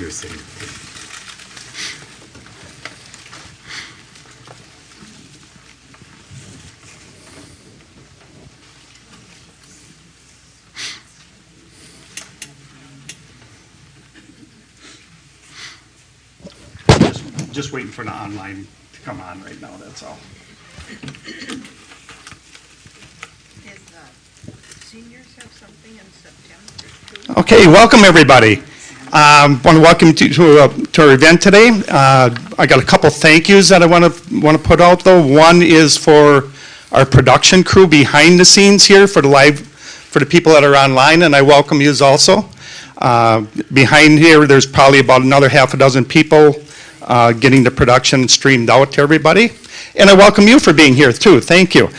you, Cindy. Just waiting for the online to come on right now, that's all. Seniors have something in September too? Okay, welcome everybody. Want to welcome you to our event today. I got a couple thank yous that I want to put out though. One is for our production crew behind the scenes here for the people that are online, and I welcome yous also. Behind here, there's probably about another half a dozen people getting the production streamed out to everybody. And I welcome you for being here too, thank you.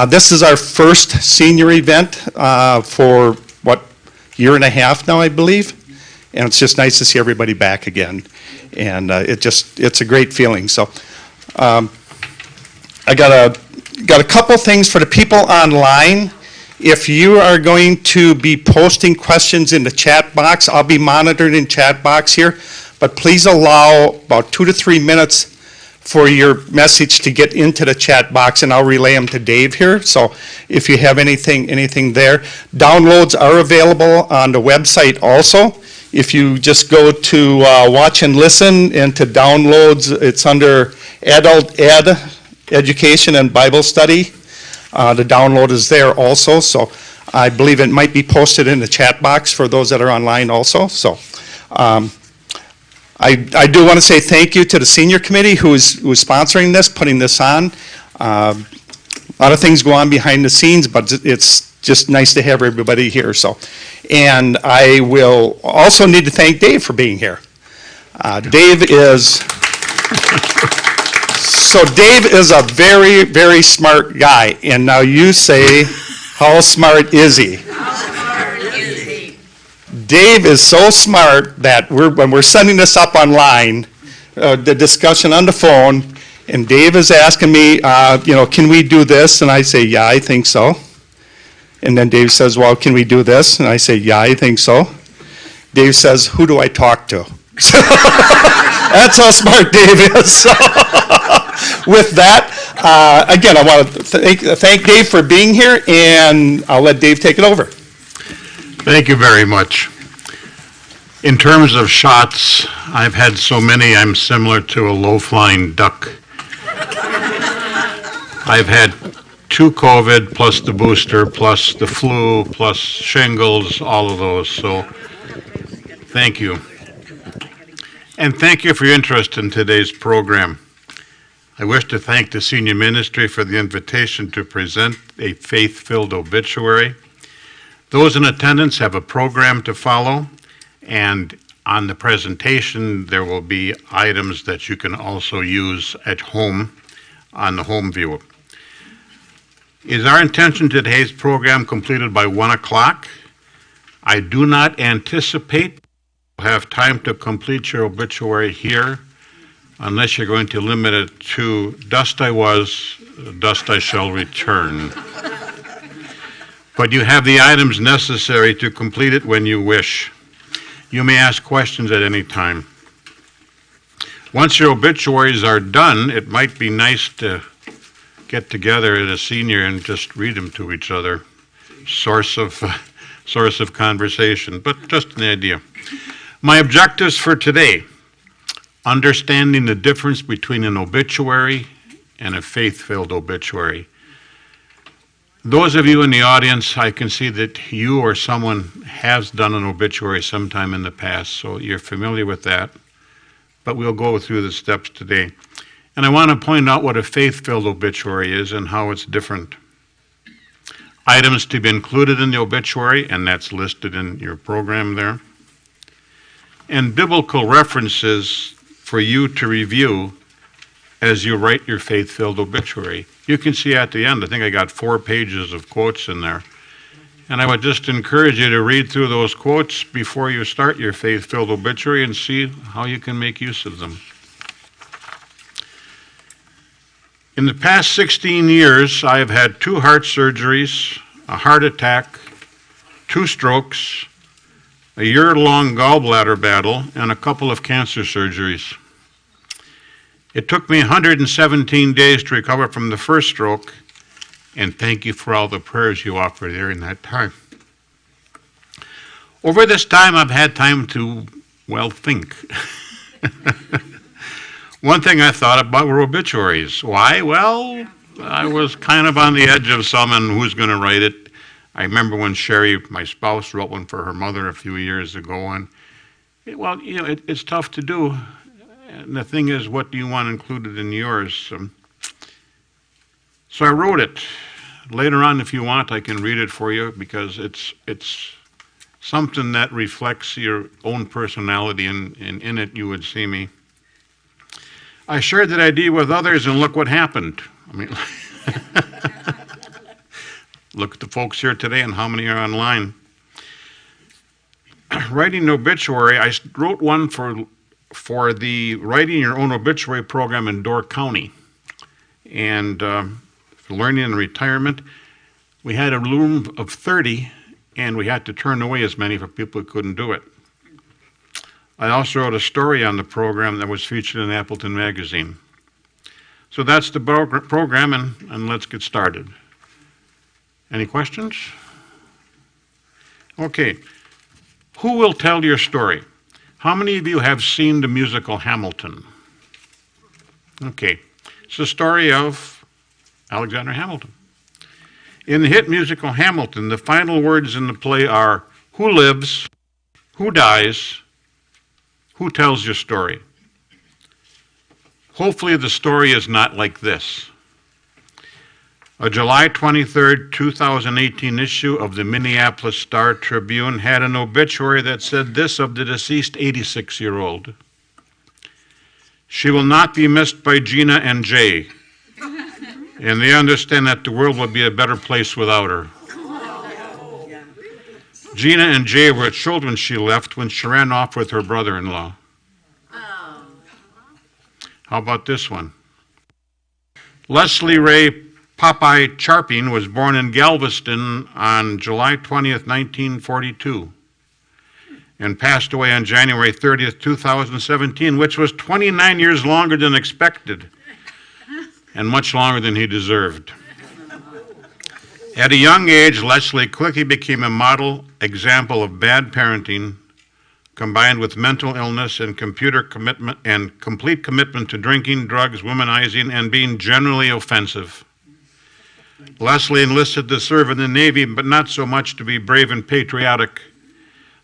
This is our first senior event for, year and a half now, I believe. And it's just nice to see everybody back again. And it's a great feeling. So I got a couple things for the people online. If you are going to be posting questions in the chat box, I'll be monitoring in chat box here. But please allow about 2 to 3 minutes for your message to get into the chat box, and I'll relay them to Dave here. So if you have anything there. Downloads are available on the website also. If you just go to watch and listen and to downloads, it's under adult education and Bible study. The download is there also. So I believe it might be posted in the chat box for those that are online also. So I do want to say thank you to the senior committee who's sponsoring this, putting this on. A lot of things go on behind the scenes, but it's just nice to have everybody here. So, and I will also need to thank Dave for being here. Dave is a very, very smart guy. And now you say, how smart is he? Dave is so smart that when we're sending this up online, the discussion on the phone, and Dave is asking me, can we do this? And I say, yeah, I think so. And then Dave says, well, can we do this? And I say, yeah, I think so. Dave says, who do I talk to? That's how smart Dave is. So with that, again, I want to thank Dave for being here, and I'll let Dave take it over. Thank you very much. In terms of shots, I've had so many, I'm similar to a low-flying duck. I've had 2 COVID, plus the booster, plus the flu, plus shingles, all of those, so thank you. And thank you for your interest in today's program. I wish to thank the senior ministry for the invitation to present a faith-filled obituary. Those in attendance have a program to follow, and on the presentation there will be items that you can also use at home on the home view. Is our intention today's program completed by 1 o'clock? I do not anticipate you'll have time to complete your obituary here unless you're going to limit it to dust I was, dust I shall return. But you have the items necessary to complete it when you wish. You may ask questions at any time. Once your obituaries are done, it might be nice to get together as a senior and just read them to each other. Source of conversation, but just an idea. My objectives for today: understanding the difference between an obituary and a faith-filled obituary. Those of you in the audience, I can see that you or someone has done an obituary sometime in the past, so you're familiar with that. But we'll go through the steps today. And I want to point out what a faith-filled obituary is and how it's different. Items to be included in the obituary, and that's listed in your program there. And biblical references for you to review as you write your faith-filled obituary. You can see at the end, I think I got 4 pages of quotes in there. And I would just encourage you to read through those quotes before you start your faith-filled obituary and see how you can make use of them. In the past 16 years, I have had 2 heart surgeries, a heart attack, 2 strokes, a year-long gallbladder battle, and a couple of cancer surgeries. It took me 117 days to recover from the first stroke, and thank you for all the prayers you offered during that time. Over this time, I've had time to, well, think. One thing I thought about were obituaries. Why? Well, I was kind of on the edge of some and who's going to write it. I remember when Sherry, my spouse, wrote one for her mother a few years ago, and it's tough to do. And the thing is, what do you want included in yours? So I wrote it. Later on, if you want, I can read it for you because it's something that reflects your own personality, and in it you would see me. I shared that idea with others, and look what happened. I mean, look at the folks here today and how many are online. Writing an obituary, I wrote one for the Writing Your Own Obituary program in Door County. And for learning and retirement, we had a room of 30, and we had to turn away as many for people who couldn't do it. I also wrote a story on the program that was featured in Appleton Magazine. So that's the program, and let's get started. Any questions? Okay. Who will tell your story? How many of you have seen the musical Hamilton? Okay. It's the story of Alexander Hamilton. In the hit musical Hamilton, the final words in the play are, who lives, who dies, who tells your story? Hopefully the story is not like this. A July 23rd, 2018 issue of the Minneapolis Star-Tribune had an obituary that said this of the deceased 86-year-old. She will not be missed by Gina and Jay, and they understand that the world would be a better place without her. Gina and Jay were children she left when she ran off with her brother-in-law. How about this one? Leslie Ray Popeye Charping was born in Galveston on July 20th, 1942, and passed away on January 30th, 2017, which was 29 years longer than expected, and much longer than he deserved. At a young age, Leslie quickly became a model example of bad parenting, combined with mental illness and complete commitment to drinking, drugs, womanizing, and being generally offensive. Leslie enlisted to serve in the Navy, but not so much to be brave and patriotic,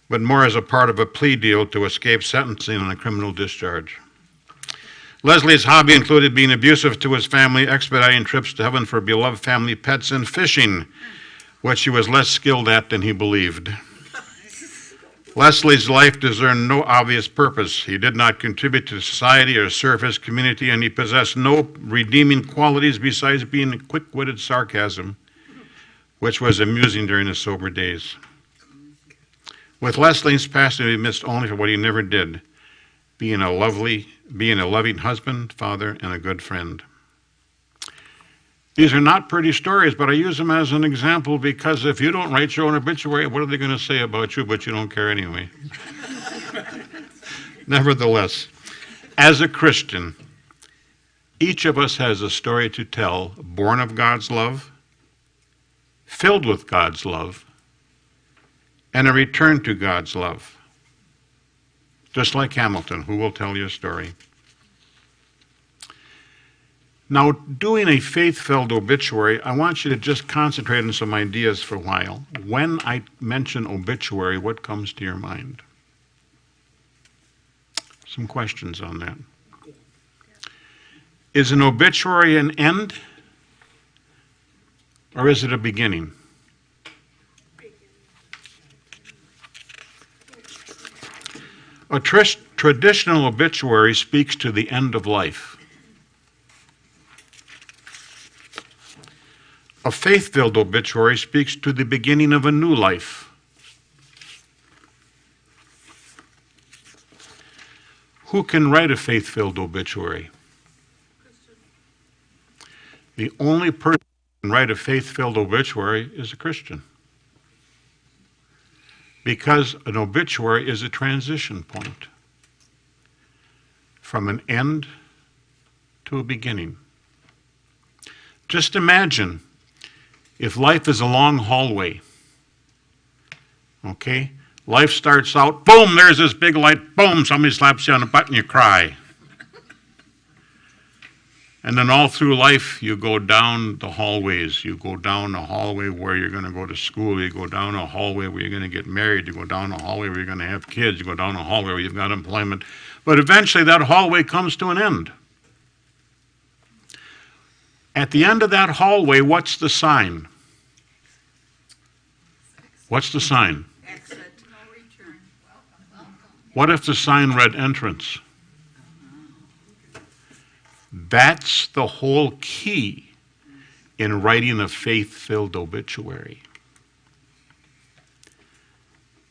but more as a part of a plea deal to escape sentencing on a criminal discharge. Leslie's hobby included being abusive to his family, expediting trips to heaven for beloved family pets, and fishing, which he was less skilled at than he believed. Leslie's life discerned no obvious purpose. He did not contribute to society or serve his community, and he possessed no redeeming qualities besides being a quick-witted sarcasm, which was amusing during his sober days. With Leslie's passing, he missed only for what he never did, being a loving husband, father, and a good friend. These are not pretty stories, but I use them as an example because if you don't write your own obituary, what are they going to say about you, but you don't care anyway? Nevertheless, as a Christian, each of us has a story to tell, born of God's love, filled with God's love, and a return to God's love. Just like Hamilton, who will tell your story. Now, doing a faith-filled obituary, I want you to just concentrate on some ideas for a while. When I mention obituary, what comes to your mind? Some questions on that. Is an obituary an end, or is it a beginning? A traditional obituary speaks to the end of life. A faith-filled obituary speaks to the beginning of a new life. Who can write a faith-filled obituary? The only person who can write a faith-filled obituary is a Christian. Because an obituary is a transition point from an end to a beginning. Just imagine if life is a long hallway. Okay? Life starts out, boom, there's this big light, boom, somebody slaps you on the butt and you cry. And then all through life, you go down the hallways. You go down a hallway where you're going to go to school. You go down a hallway where you're going to get married. You go down a hallway where you're going to have kids. You go down a hallway where you've got employment. But eventually that hallway comes to an end. At the end of that hallway, what's the sign? What's the sign? Exit, no return. What if the sign read entrance? That's the whole key in writing a faith-filled obituary.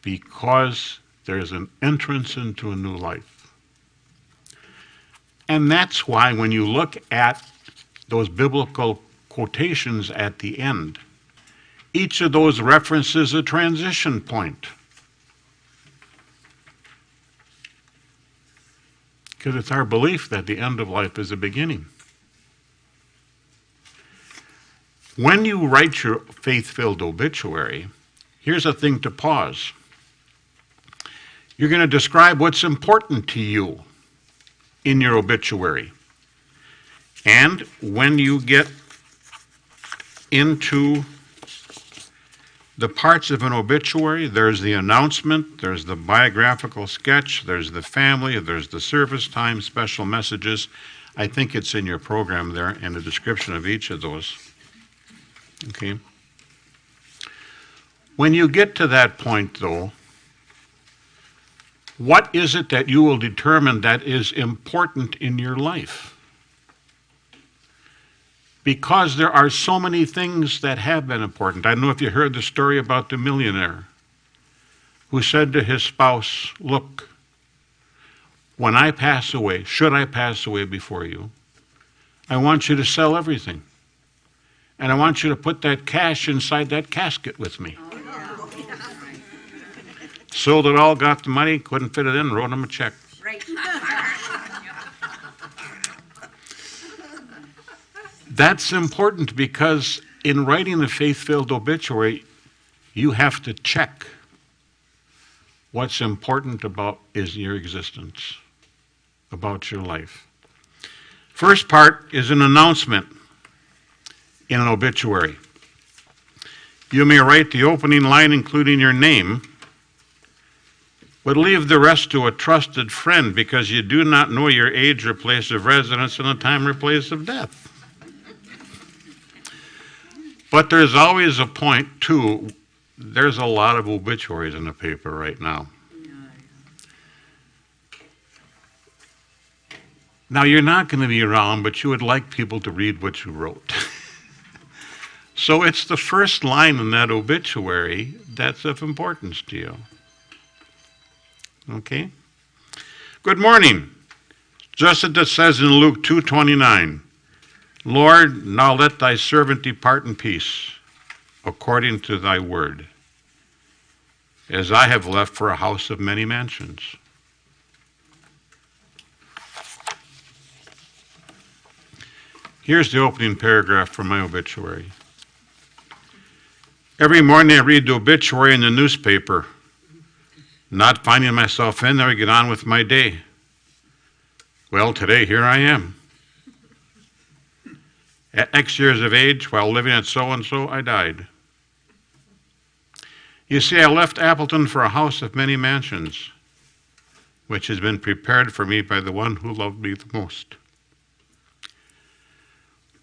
Because there's an entrance into a new life. And that's why when you look at those biblical quotations at the end, each of those references a transition point. Because it's our belief that the end of life is a beginning. When you write your faith-filled obituary, here's a thing to pause. You're going to describe what's important to you in your obituary. And when you get into the parts of an obituary, there's the announcement, there's the biographical sketch, there's the family, there's the service time, special messages. I think it's in your program there and a description of each of those. Okay. When you get to that point, though, what is it that you will determine that is important in your life? Because there are so many things that have been important. I don't know if you heard the story about the millionaire who said to his spouse, look, when I pass away, should I pass away before you, I want you to sell everything. And I want you to put that cash inside that casket with me. Sold it all, got the money, couldn't fit it in, wrote him a check. Right. That's important because in writing the faith-filled obituary, you have to check what's important about is your existence, about your life. First part is an announcement in an obituary. You may write the opening line including your name, but leave the rest to a trusted friend because you do not know your age or place of residence and the time or place of death. But there's always a point, too. There's a lot of obituaries in the paper right now. Now, you're not going to be around, but you would like people to read what you wrote. So it's the first line in that obituary that's of importance to you. Okay? Good morning. Just as it says in Luke 2:29, Lord, now let thy servant depart in peace, according to thy word, as I have left for a house of many mansions. Here's the opening paragraph from my obituary. Every morning I read the obituary in the newspaper. Not finding myself in there, I get on with my day. Well, today, here I am. At X years of age, while living at so-and-so, I died. You see, I left Appleton for a house of many mansions, which has been prepared for me by the one who loved me the most.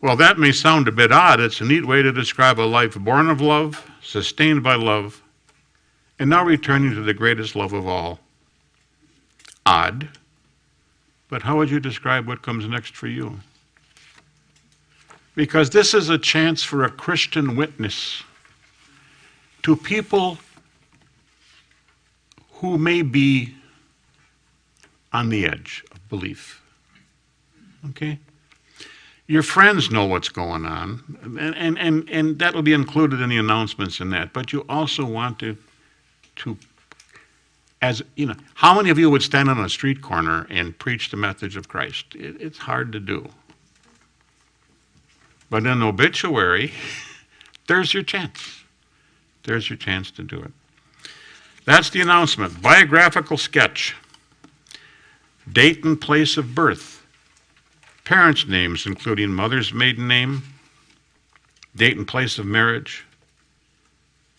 Well, that may sound a bit odd. It's a neat way to describe a life born of love, sustained by love, and now returning to the greatest love of all. Odd, but how would you describe what comes next for you? Because this is a chance for a Christian witness to people who may be on the edge of belief. Okay? Your friends know what's going on, and that will be included in the announcements in that, but you also want to as you know, how many of you would stand on a street corner and preach the message of Christ? It's hard to do. But in Obituary, there's your chance. There's your chance to do it. That's the announcement. Biographical sketch. Date and place of birth. Parents' names, including mother's maiden name, date and place of marriage,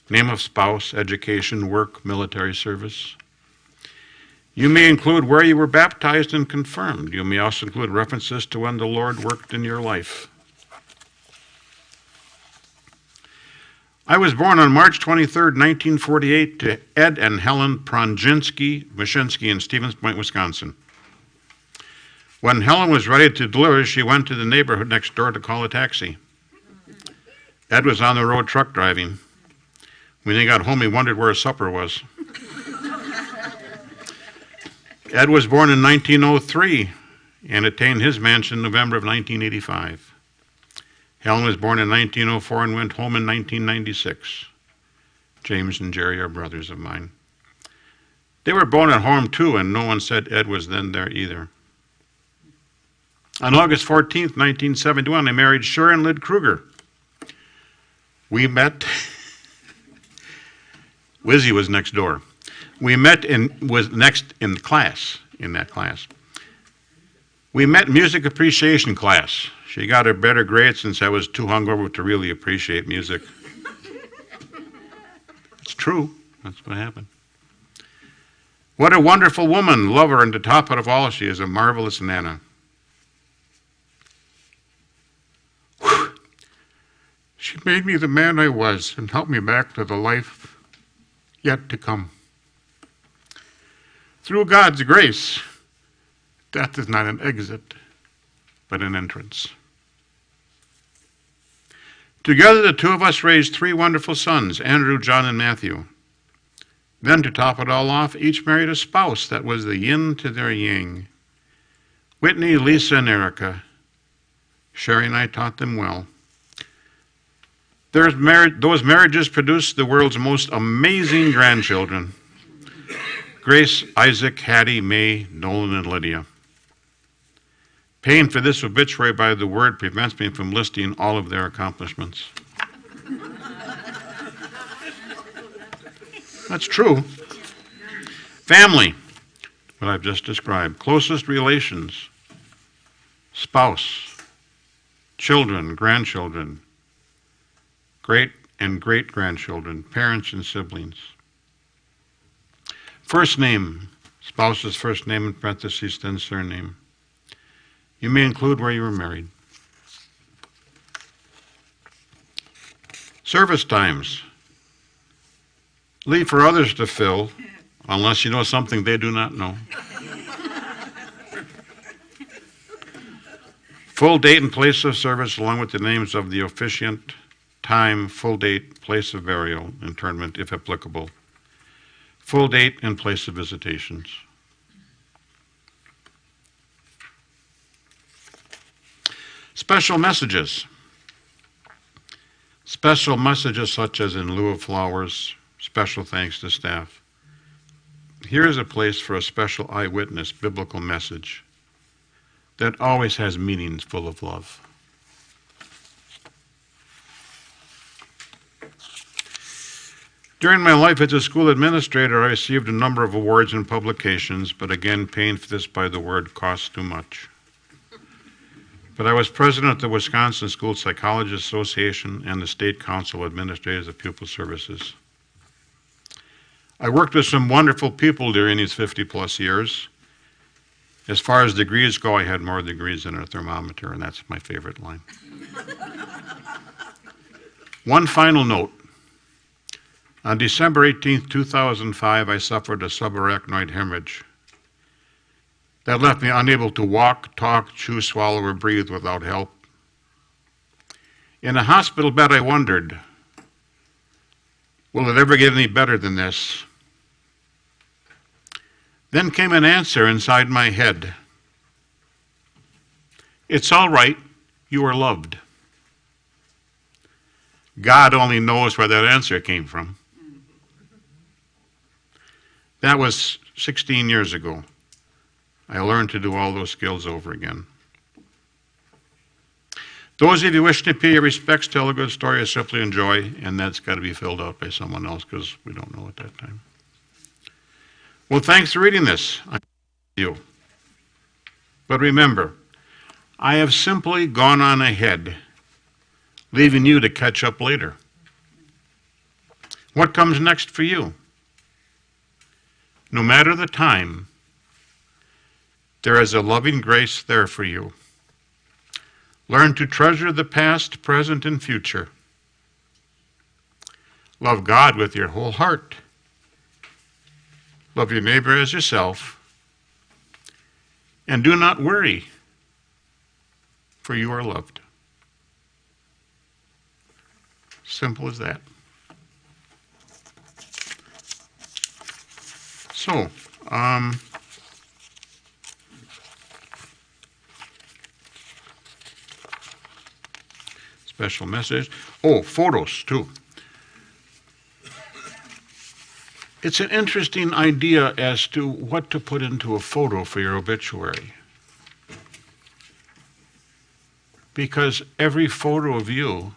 name of spouse, education, work, military service. You may include where you were baptized and confirmed. You may also include references to when the Lord worked in your life. I was born on March 23rd, 1948, to Ed and Helen Moschinski in Stevens Point, Wisconsin. When Helen was ready to deliver, she went to the neighborhood next door to call a taxi. Ed was on the road truck driving. When he got home, he wondered where his supper was. Ed was born in 1903 and attained his mansion in November of 1985. Helen was born in 1904 and went home in 1996. James and Jerry are brothers of mine. They were born at home too, and no one said Ed was then there either. On August 14th, 1971, I married Sharon Lyd Kruger. We met, Wizzy was next door. We met was next in that class. We met in music appreciation class. She got a better grade since I was too hungover to really appreciate music. It's true. That's what happened. What a wonderful woman. Love her, and to top it of all, she is a marvelous Nana. Whew. She made me the man I was and helped me back to the life yet to come. Through God's grace, death is not an exit, but an entrance. Together, the two of us raised 3 wonderful sons, Andrew, John, and Matthew. Then, to top it all off, each married a spouse that was the yin to their yang. Whitney, Lisa, and Erica. Sherry and I taught them well. Those marriages produced the world's most amazing grandchildren. Grace, Isaac, Hattie, May, Nolan, and Lydia. Paying for this obituary by the word prevents me from listing all of their accomplishments. That's true. Family, what I've just described. Closest relations, spouse, children, grandchildren, great and great-grandchildren, parents and siblings. First name, spouse's first name in parentheses, then surname. You may include where you were married. Service times. Leave for others to fill, unless you know something they do not know. Full date and place of service, along with the names of the officiant, time, full date, place of burial, interment, if applicable. Full date and place of visitations. Special messages. Special messages such as in lieu of flowers, special thanks to staff. Here is a place for a special eyewitness biblical message that always has meanings full of love. During my life as a school administrator, I received a number of awards and publications, but again, paying for this by the word costs too much. But I was president of the Wisconsin School Psychologists Association and the State Council of Administrators of Pupil Services. I worked with some wonderful people during these 50-plus years. As far as degrees go, I had more degrees than a thermometer, and that's my favorite line. One final note. On December 18, 2005, I suffered a subarachnoid hemorrhage that left me unable to walk, talk, chew, swallow, or breathe without help. In a hospital bed, I wondered, will it ever get any better than this? Then came an answer inside my head. It's all right, you are loved. God only knows where that answer came from. That was 16 years ago. I learned to do all those skills over again. Those of you wishing to pay your respects, tell a good story, or simply enjoy, and that's got to be filled out by someone else because we don't know at that time. Well, thanks for reading this. I you. But remember, I have simply gone on ahead, leaving you to catch up later. What comes next for you? No matter the time, there is a loving grace there for you. Learn to treasure the past, present, and future. Love God with your whole heart. Love your neighbor as yourself. And do not worry, for you are loved. Simple as that. So, special message. Oh, photos too. It's an interesting idea as to what to put into a photo for your obituary. Because every photo of you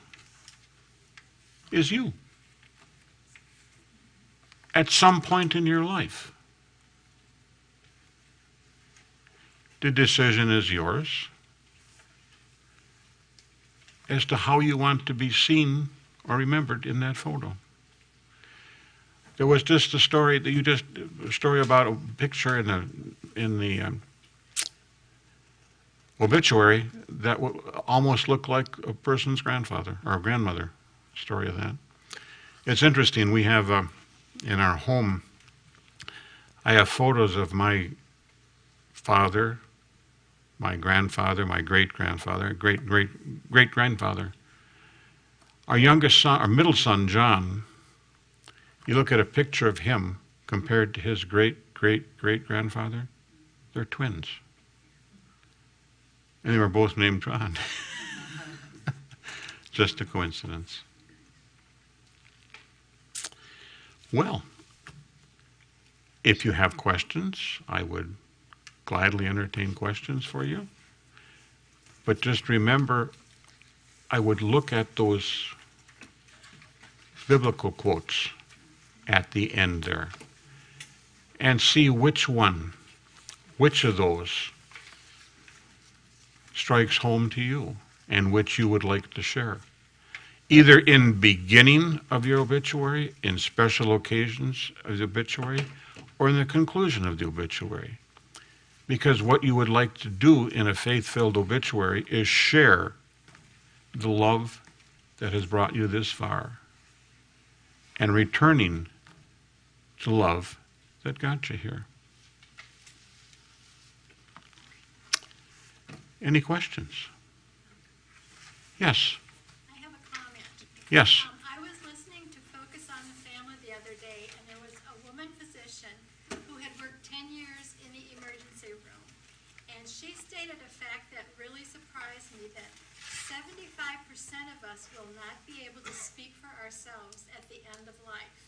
is you at some point in your life. The decision is yours as to how you want to be seen or remembered in that photo. There was just a story about a picture in the obituary that almost looked like a person's grandfather or grandmother. Story of that. It's interesting. We have in our home, I have photos of my father, my grandfather, my great-grandfather, great-great-great-grandfather. Our youngest son, our middle son, John, you look at a picture of him compared to his great-great-great-grandfather, they're twins. And they were both named John. Just a coincidence. Well, if you have questions, I would gladly entertain questions for you. But just remember, I would look at those biblical quotes at the end there and see which of those strikes home to you and which you would like to share. Either in beginning of your obituary, in special occasions of the obituary, or in the conclusion of the obituary. Because what you would like to do in a faith-filled obituary is share the love that has brought you this far and returning to love that got you here. Any questions? Yes. I have a comment. Yes. I was listening to Focus on the Family the other day, and there was a woman physician who had worked 10 years in the emergency room. And she stated a fact that really surprised me, that 75% of us will not be able to speak for ourselves at the end of life.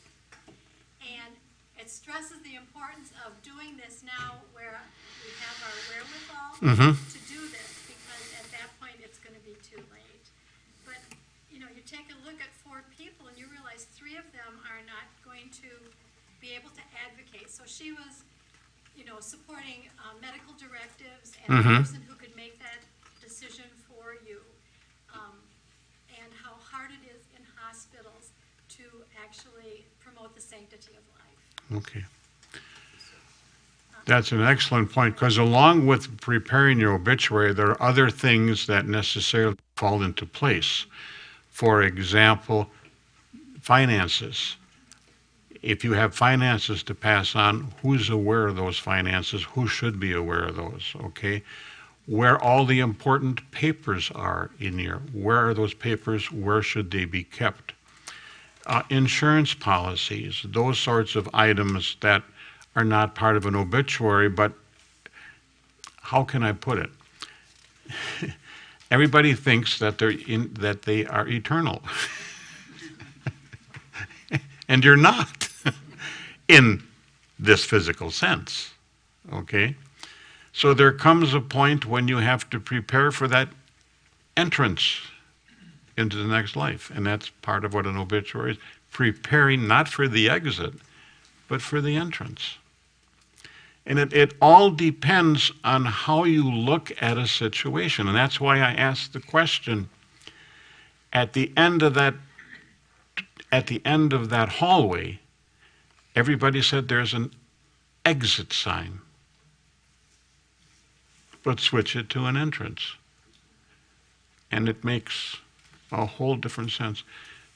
And it stresses the importance of doing this now where we have our wherewithal to do this, because at that point it's going to be too late. But, you know, you take a look at 4 people and you realize 3 of them are not going to be able to advocate. So she was, you know, supporting medical directives and the person who could make that decision for you. And how hard it is in hospitals to actually promote the sanctity of life. Okay. That's an excellent point, because along with preparing your obituary, there are other things that necessarily fall into place. For example, finances. If you have finances to pass on, who's aware of those finances? Who should be aware of those? Okay. Where all the important papers are in here. Where are those papers? Where should they be kept? Insurance policies, those sorts of items that are not part of an obituary, but how can I put it? Everybody thinks that that they are eternal. And you're not. In this physical sense, okay? So there comes a point when you have to prepare for that entrance into the next life, and that's part of what an obituary is, preparing not for the exit, but for the entrance. And it all depends on how you look at a situation, and that's why I asked the question at the end of that hallway. Everybody said there's an exit sign, but switch it to an entrance, and it makes a whole different sense.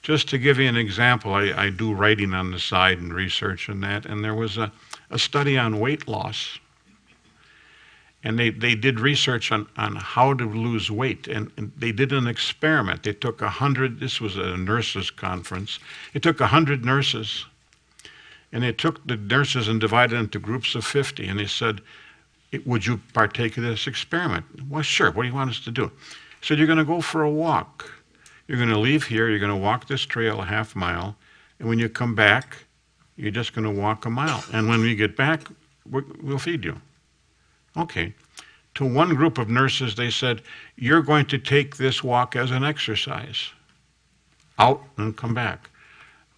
Just to give you an example, I do writing on the side and research and that, and there was a study on weight loss, and they did research on how to lose weight, and they did an experiment. They took 100, this was a nurses' conference, it took 100 nurses, and they took the nurses and divided into groups of 50, and they said, would you partake of this experiment? Well, sure, what do you want us to do? So you're going to go for a walk. You're going to leave here, you're going to walk this trail a half mile, and when you come back, you're just going to walk a mile. And when we get back, we'll feed you. Okay. To one group of nurses, they said, you're going to take this walk as an exercise. Out and come back.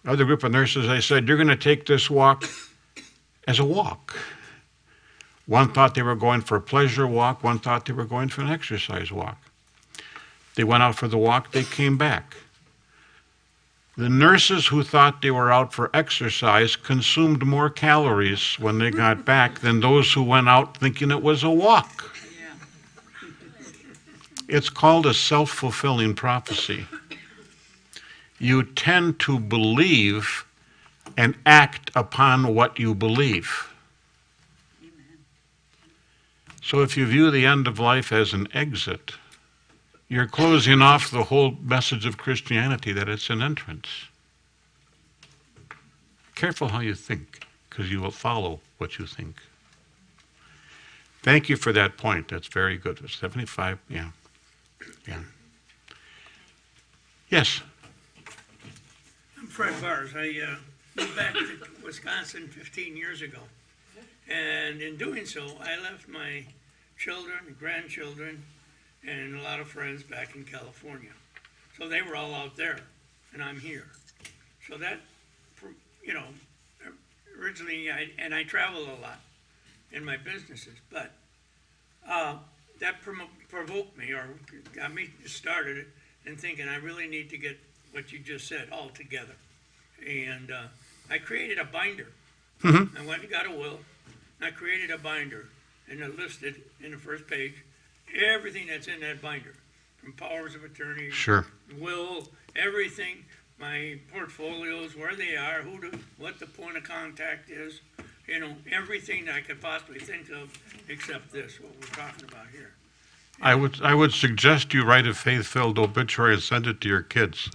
Another group of nurses, they said, you're going to take this walk as a walk. One thought they were going for a pleasure walk, one thought they were going for an exercise walk. They went out for the walk, they came back. The nurses who thought they were out for exercise consumed more calories when they got back than those who went out thinking it was a walk. It's called a self-fulfilling prophecy. You tend to believe and act upon what you believe. So if you view the end of life as an exit, you're closing off the whole message of Christianity that it's an entrance. Careful how you think, because you will follow what you think. Thank you for that point. That's very good. 75, yeah. Yes? I'm Fred Bars. I moved back to Wisconsin 15 years ago. And in doing so, I left my children, grandchildren, and a lot of friends back in California. So they were all out there, and I'm here. So that, originally, I travel a lot in my businesses, but that provoked me, or got me started in thinking I really need to get what you just said all together. And I created a binder. Mm-hmm. I went and got a will, and I created a binder, and it listed in the first page everything that's in that binder, from powers of attorney, Sure. will, everything, my portfolios, where they are, what the point of contact is, everything that I could possibly think of, except this, what we're talking about here. I would suggest you write a faith-filled obituary and send it to your kids.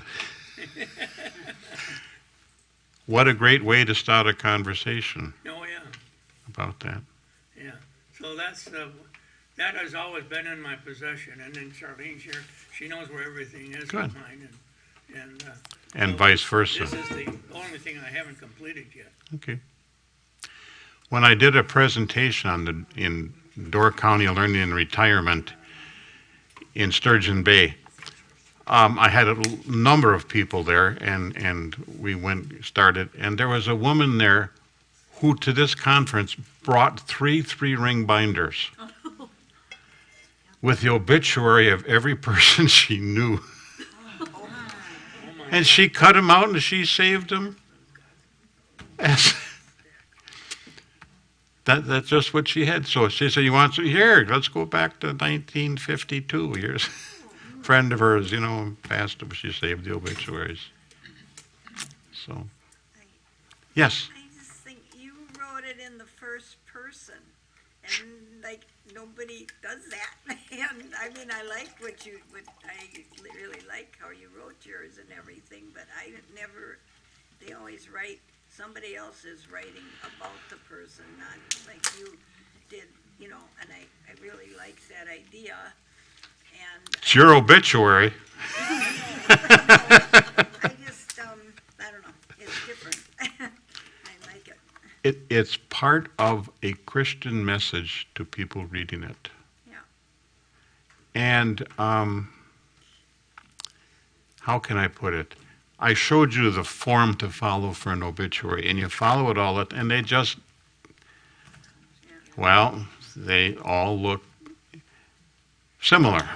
What a great way to start a conversation Oh, yeah. about that. Yeah, so that has always been in my possession, and then Charlene's here, she knows where everything is Good. of mine, And so vice versa. This is the only thing I haven't completed yet. Okay. When I did a presentation in Door County Learning and Retirement in Sturgeon Bay, I had a number of people there, and we started, and there was a woman there who to this conference brought 3 3-ring binders with the obituary of every person she knew. And she cut them out and she saved them. That's just what she had. So she said, you want some? Here, let's go back to 1952. Here's a friend of hers, passed, she saved the obituaries. So, yes. I just think you wrote it in the first person, and nobody does that. And I mean, I like I really like how you wrote yours and everything, but they always write, somebody else is writing about the person, not like you did, and I really like that idea. And It's your obituary. I just, I don't know, it's different. I like it. It's part of a Christian message to people reading it. Yeah. And how can I put it? I showed you the form to follow for an obituary, and you follow it all, and they just, well, they all look similar.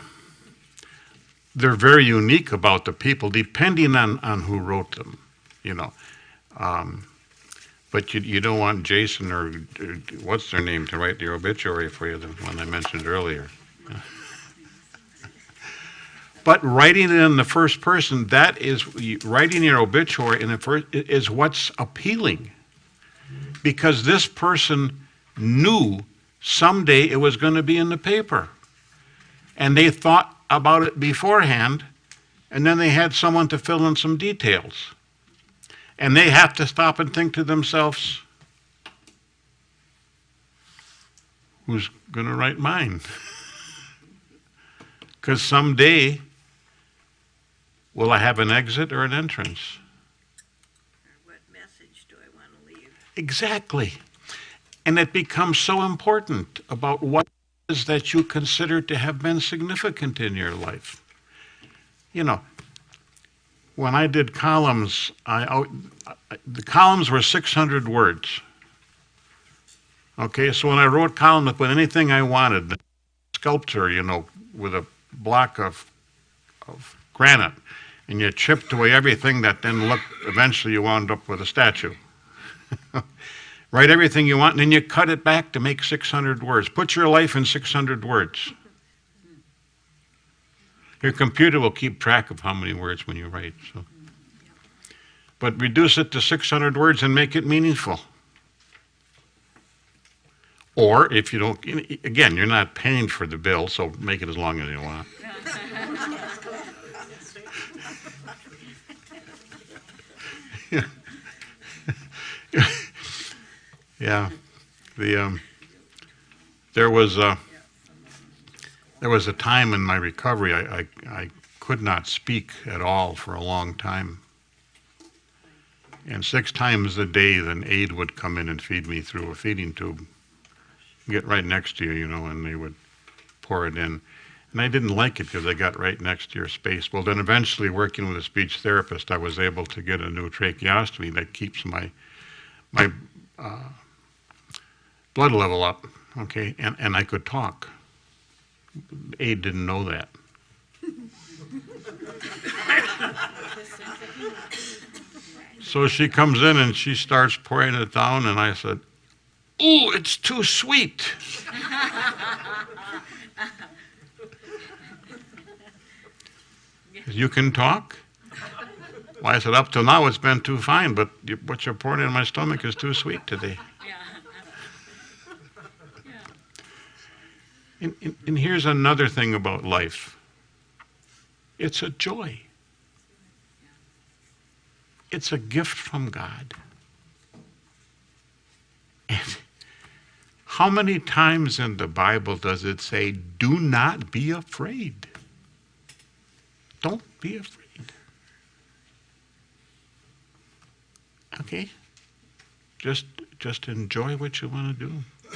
They're very unique about the people, depending on who wrote them, you know. But you don't want Jason or what's their name to write the obituary for you, the one I mentioned earlier. But writing it in the first person, that is, writing your obituary in the first, is what's appealing. Because this person knew someday it was going to be in the paper. And they thought about it beforehand, and then they had someone to fill in some details. And they have to stop and think to themselves, who's going to write mine? Because someday, will I have an exit or an entrance? Or what message do I want to leave? Exactly. And it becomes so important about what it is that you consider to have been significant in your life. You know, when I did columns, the columns were 600 words. Okay, so when I wrote columns, I put anything I wanted, sculpture, you know, with a block of granite, and you chipped away everything that then looked, eventually you wound up with a statue. Write everything you want, and then you cut it back to make 600 words. Put your life in 600 words. Your computer will keep track of how many words when you write. So. But reduce it to 600 words and make it meaningful. Or if you don't, again, you're not paying for the bill, so make it as long as you want. Yeah, there was a time in my recovery I could not speak at all for a long time, and 6 times a day an aide would come in and feed me through a feeding tube, get right next to you, you know, and they would pour it in, and I didn't like it because I got right next to your space. Well, then eventually, working with a speech therapist, I was able to get a new tracheostomy that keeps my blood level up, okay, and I could talk. Aide didn't know that. So she comes in and she starts pouring it down, and I said, "Ooh, it's too sweet." You can talk? Well, I said, up till now it's been too fine, but what you're pouring in my stomach is too sweet today. And here's another thing about life. It's a joy. It's a gift from God. And how many times in the Bible does it say, do not be afraid? Don't be afraid. Okay? Just enjoy what you want to do.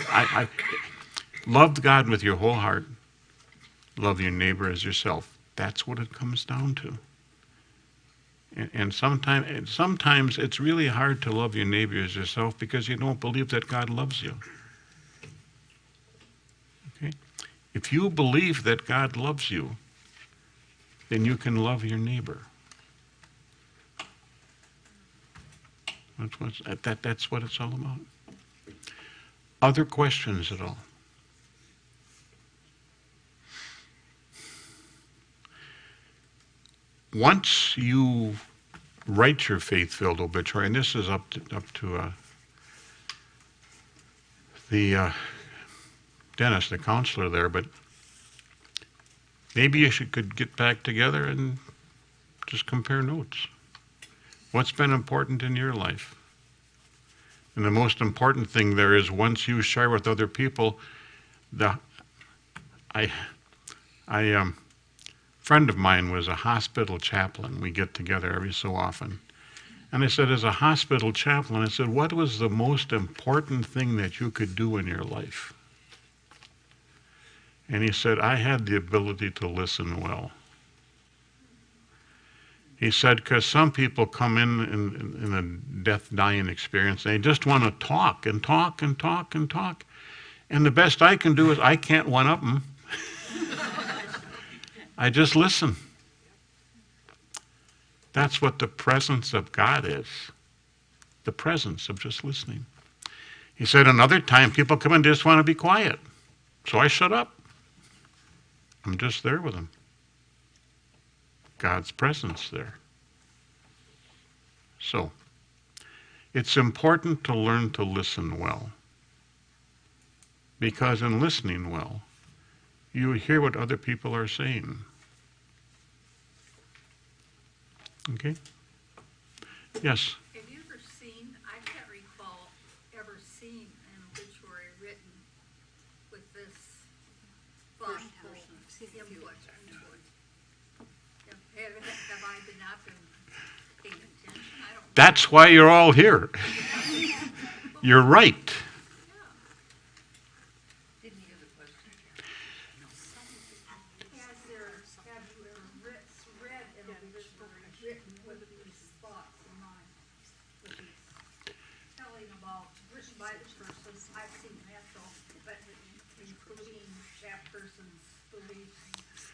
I love God with your whole heart. Love your neighbor as yourself. That's what it comes down to. And sometimes it's really hard to love your neighbor as yourself because you don't believe that God loves you. Okay? If you believe that God loves you, then you can love your neighbor. That's what it's all about. Other questions at all? Once you write your faith-filled obituary, and this is up to the Dennis, the counselor there, but maybe you could get back together and just compare notes. What's been important in your life? And the most important thing there is once you share with other people, friend of mine was a hospital chaplain. We get together every so often. And I said, as a hospital chaplain, I said, what was the most important thing that you could do in your life? And he said, I had the ability to listen well. He said, because some people come in a death, dying experience, and they just want to talk and talk and talk and talk. And the best I can do is I can't one-up them. I just listen. That's what the presence of God is. The presence of just listening. He said another time people come in and just want to be quiet. So I shut up. I'm just there with them. God's presence there. So, it's important to learn to listen well. Because in listening well, you hear what other people are saying. Okay? Yes? Have you ever seen, I can't recall ever seeing an obituary written with this thoughtful input. Have I been not been paying attention? I don't know. That's why you're all here. You're right. Didn't hear the question. Have you ever read an obituary written with these thoughts in mind? With these telling about, written by the person, I've seen that though, but including that person's beliefs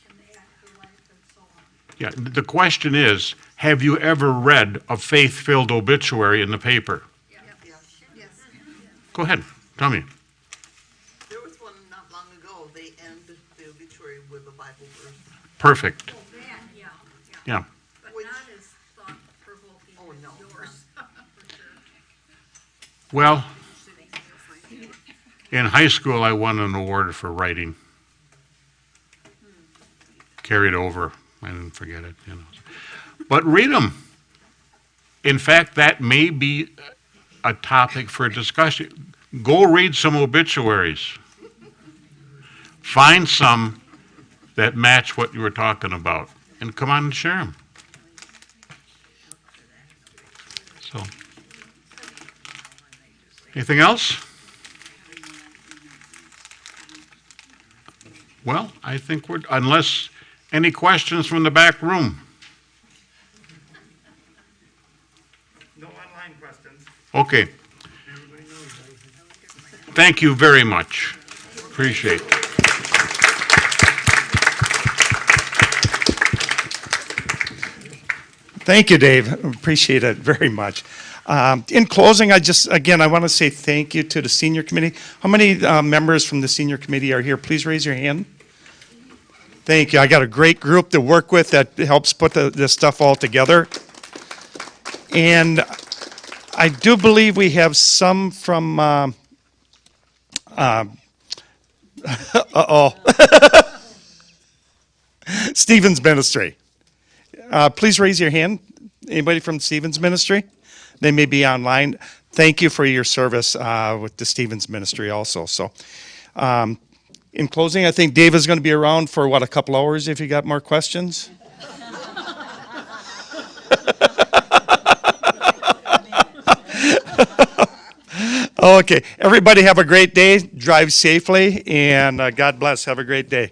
in the afterlife and so on. Yeah, the question is, have you ever read a faith-filled obituary in the paper? Yes. Go ahead, tell me. There was one not long ago, they end the obituary with a Bible verse. Perfect. Oh, that, yeah. Yeah. But Which- not as thought-provoking Oh, as no, yours, for sure. Well, in high school, I won an award for writing. Carried over. I didn't forget it, you know. But read them. In fact, that may be a topic for discussion. Go read some obituaries. Find some that match what you were talking about, and come on and share them. So, anything else? Well, I think we're, unless any questions from the back room. No online questions. Okay. Thank you very much. Appreciate it. Thank you, Dave. Appreciate it very much. In closing, I want to say thank you to the senior committee. How many members from the senior committee are here? Please raise your hand. Thank you. I got a great group to work with that helps put this stuff all together. And I do believe we have some from, Stephen's Ministry. Please raise your hand. Anybody from Stephen's Ministry? They may be online. Thank you for your service with the Stephen's Ministry also. So, in closing, I think Dave is going to be around for, a couple hours if you got more questions? Okay. Everybody have a great day. Drive safely, and God bless. Have a great day.